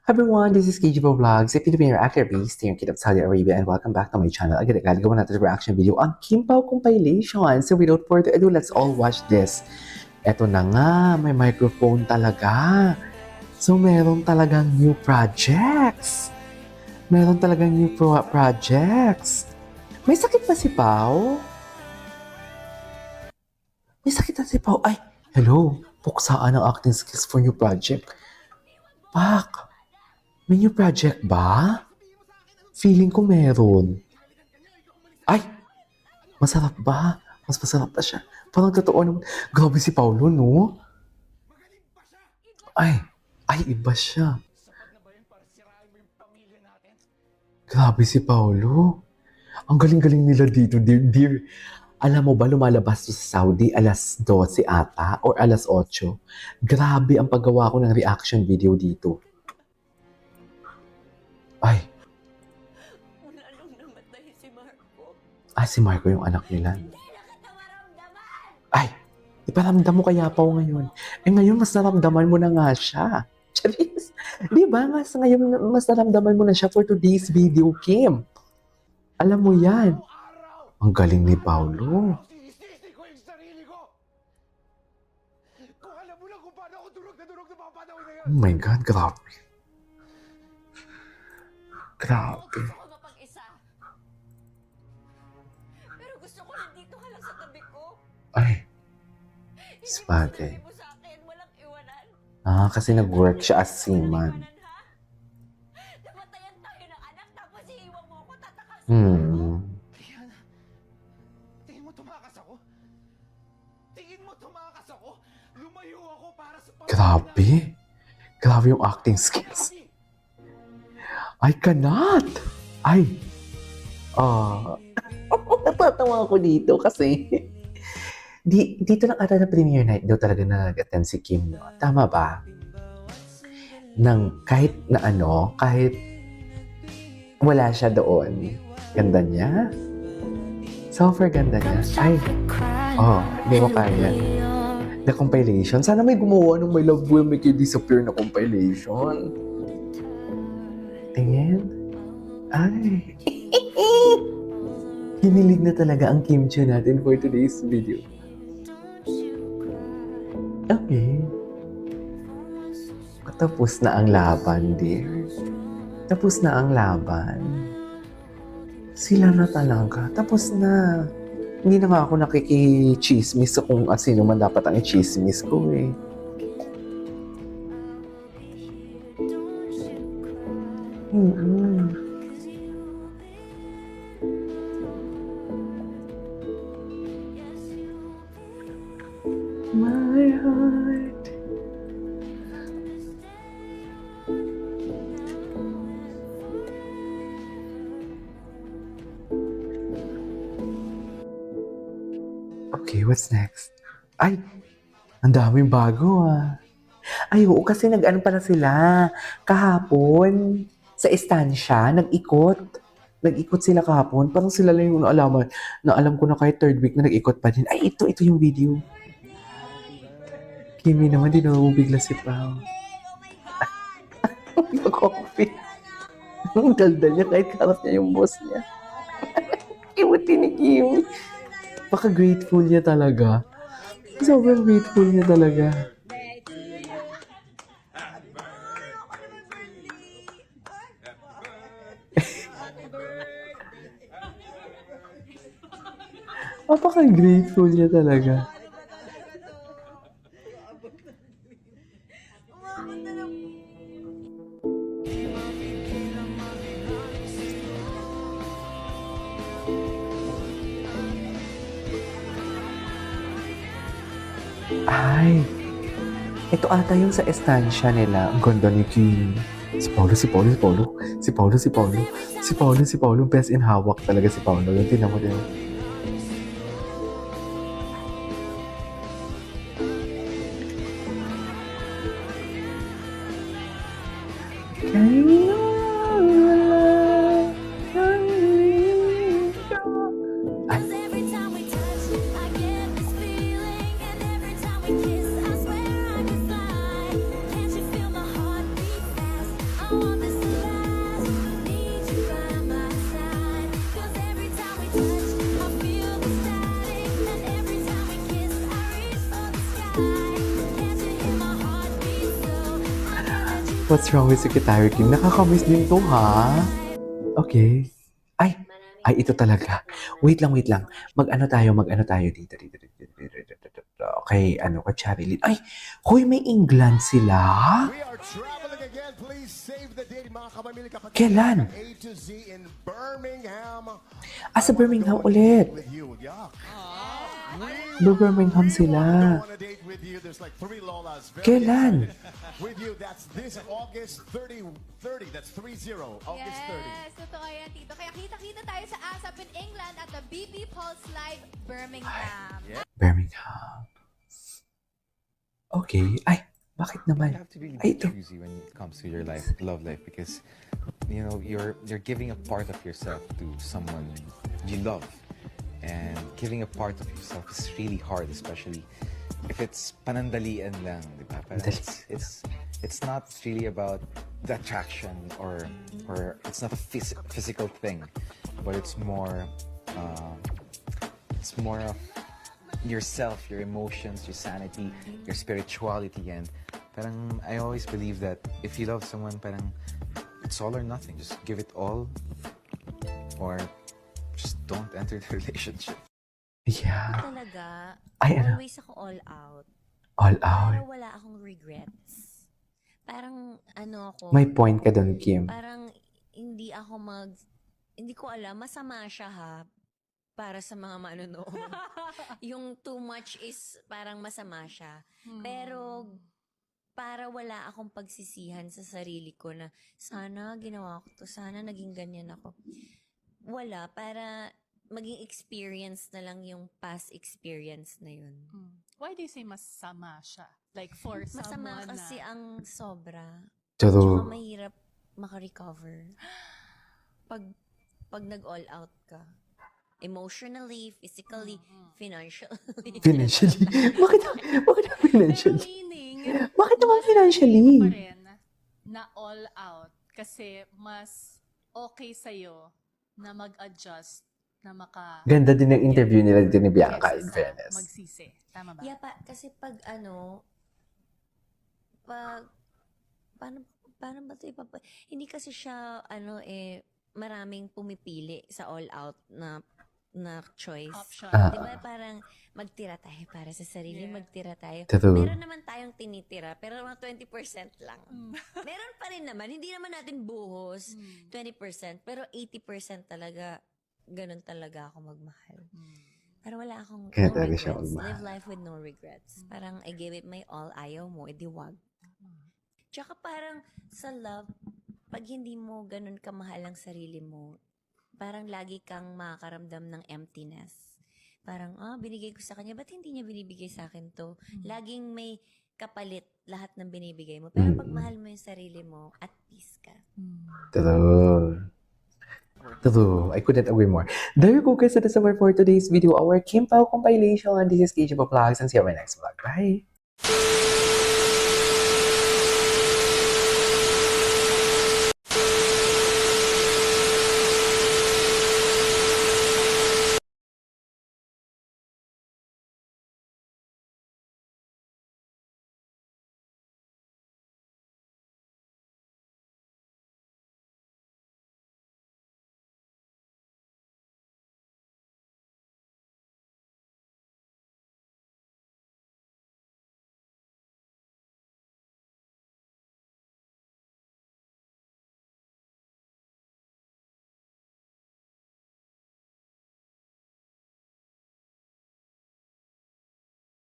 Hi everyone, this is KGBO Vlogs, a Filipino actor based here in Kingdom of Saudi Arabia, and welcome back to my channel. Again, gagawa natin a reaction video on Kim Pao compilation. So without further ado, let's all watch this. Eto na nga, may microphone talaga. So meron talagang new projects. Meron talagang new projects. May sakit ba si Pao? May sakit na si Pao. Ay, hello. Puksaan ang acting skills for new project. Pak, may new project ba? Feeling ko meron. Ay, masarap ba? Mas masarap pa siya. Parang totoo naman. Grabe si Paulo, no? Ay, iba siya. Grabe si Paulo. Ang galing-galing nila dito, dear. Alam mo ba, lumalabas to sa Saudi alas 12 ata or alas 8. Grabe ang paggawa ko ng reaction video dito. Ay, Nung namatay si Marco. si Marco yung anak nila. Ay, iparamdam mo kaya pa ngayon. Ngayon, mas naramdaman mo na nga siya. Charis. Di ba? Ngayon, mas naramdaman mo na siya for today's video, Kim. Alam mo yan. Ang galing ni Paulo. Sisisi ko yung sarili ko! Kung alam mo lang kung paano ako durog na mga panahon na yan! Oh my God, grabe. Grabe. Gusto ko mapag-isa. Pero gusto ko nandito ka lang sa tabi ko. Ay, Hindi Sabagay. mo sa akin, walang iwanan. kasi nag-work siya as seaman. Namatayan tayo ng anak, tapos iiwan mo ako, tatakasan mo. Diana, tingin mo tumakas ako? Tingin mo tumakas ako? Lumayo ako para sa Grabe. Grabe yung acting skills. I cannot. Ay. Natatawa ako dito kasi dito lang ata na premiere night daw talaga nag-attend si Kim. No? Tama ba? Kahit wala siya doon. Ganda niya. Super ganda niya. Ay. Hindi ko kaya. The compilation. Sana may gumawa ng My Love Will Make You Disappear na compilation. Tingin. Ay. Hinilig na talaga ang kimchi natin for today's video. Okay. Tapos na ang laban, dear. Tapos na ang laban. Sila na talaga. Tapos na. Hindi na nga ako nakikichismis kung sino man dapat ang i-chismis ko eh. My heart. Okay, what's next? Ay, ang daming bago ah. Ay, oo, kasi nag-ano pala sila. Kahapon, sa estansya, nag-ikot. Nag-ikot sila kahapon. Parang sila lang yung alaman na alam ko na kahit third week na nag-ikot pa din. Ay, ito yung video. Kimi naman, di bigla si Pao. Pag-coffee. Ang daldal niya kahit karap niya yung boss niya. Cute ni Kimi. Baka grateful niya talaga. Sobrang grateful niya talaga. Napaka-grateful niya talaga. Ay, ito ata yung sa estansya nila. Ang ganda ni Kim. Si Paulo. Best in hawak talaga si Paulo. Yung tinan mo din. What's wrong with Secretary Kim? Nakakamiss din to, ha? Okay. Ay, ito talaga. Wait lang. Mag-ano tayo dito. Okay, Charlie. Ay, hoy, may England sila? We are traveling again. Please save the date, mga kamamili kapatid. Kailan? A to Z in Birmingham. Sa Birmingham ulit. With you, yeah. Birmingham sila. Go on a date with you. There's like 3 Lolas. Very Kailan? excited. With you, that's this August 30. That's 30. August 30. Yes, totoo yan, Tito. Kaya kita-kita tayo sa ASAP in England at the BP Pulse Live Birmingham. Birmingham. Okay. Ay, bakit You naman? have to really Ay, be ito. choosy when it comes to your love life, because you're giving a part of yourself to someone you love, and giving a part of yourself is really hard, especially if it's panandalian lang, di ba? Parang it's not really about the attraction, or it's not a physical thing, but it's more of yourself, your emotions, your sanity, your spirituality, and parang I always believe that if you love someone, parang it's all or nothing. Just give it all, or just don't enter the relationship. Yeah. Talaga, Ay, ano? always ako all out. All Para out. wala akong regrets. Parang ako, May point ka doon, Kim. parang hindi ko alam, masama siya ha, para sa mga manonood. Yung too much is parang masama siya. Pero para wala akong pagsisihan sa sarili ko na sana ginawa ko to, sana naging ganyan ako. Wala, para maging experience na lang yung past experience na yun. Why do you say masama siya? Like for Masama someone kasi na... ang sobra. True. Tsaka mahirap makarecover. Pag nag-all out ka. Emotionally, physically, financially. Financially. Bakit Pero financially? meaning, Bakit naman mas financially? pa rin na all out kasi mas okay sa'yo na mag-adjust na Ganda din ng interview nila dito ni Bianca, kesa in sa fairness. magsisi. Tama ba? Yeah, kasi paano ba ito hindi kasi siya, maraming pumipili sa all out na choice. Option. Di ba parang magtira tayo para sa sarili, Yeah. magtira tayo. True. Meron naman tayong tinitira, pero mga 20% lang. Meron pa rin naman, hindi naman natin buhos, 20%, pero 80% talaga, ganun talaga ako magmahal. Pero wala akong Kaya no talaga siya regrets. magmahal. Live life with no regrets. Parang I gave it my all, ayaw mo, edi wag. Tsaka parang sa love, pag hindi mo ganun kamahal ang sarili mo, parang lagi kang makakaramdam ng emptiness. Parang, binigay ko sa kanya, ba't hindi niya binibigay sa akin to? Laging may kapalit lahat ng binibigay mo. Pero pag mahal mo yung sarili mo, at peace ka. True. I couldn't agree more. There you go, guys. That's our for today's video, our Kim Pao compilation. This is KJ Vlogs, and see you on my next vlog. Bye!